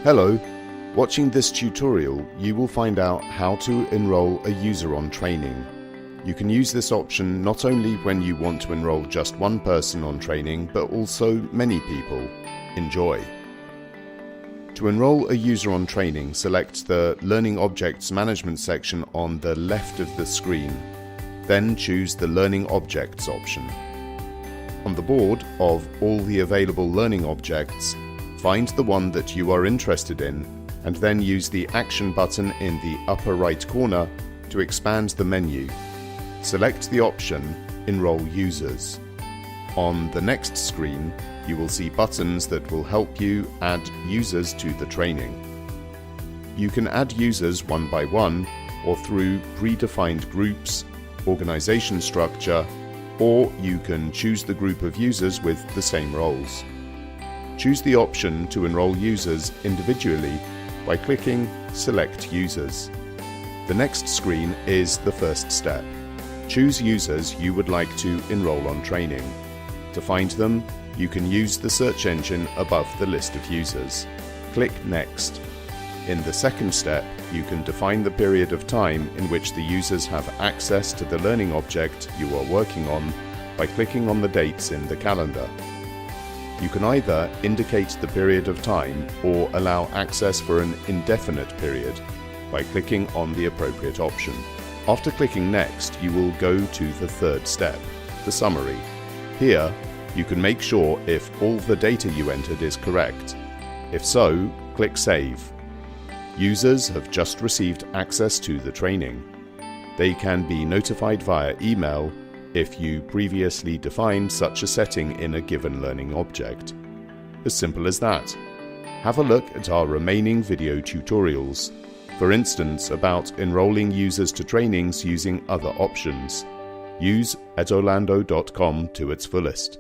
Hello! Watching this tutorial, you will find out how to enroll a user on training. You can use this option not only when you want to enroll just one person on training, but also many people. Enjoy! To enroll a user on training, select the Learning Objects Management section on the left of the screen. Then choose the Learning Objects option. On the board of all the available learning objects, find the one that you are interested in, and then use the Action button in the upper right corner to expand the menu. Select the option Enroll Users. On the next screen, you will see buttons that will help you add users to the training. You can add users one by one or through predefined groups, organization structure, or you can choose the group of users with the same roles. Choose the option to enroll users individually by clicking Select Users. The next screen is the first step. Choose users you would like to enroll on training. To find them, you can use the search engine above the list of users. Click Next. In the second step, you can define the period of time in which the users have access to the learning object you are working on by clicking on the dates in the calendar. You can either indicate the period of time or allow access for an indefinite period by clicking on the appropriate option. After clicking Next, you will go to the third step, the summary. Here, you can make sure if all the data you entered is correct. If so, click Save. Users have just received access to the training. They can be notified via email if you previously defined such a setting in a given learning object. As simple as that. Have a look at our remaining video tutorials, for instance about enrolling users to trainings using other options. Use edolando.com to its fullest.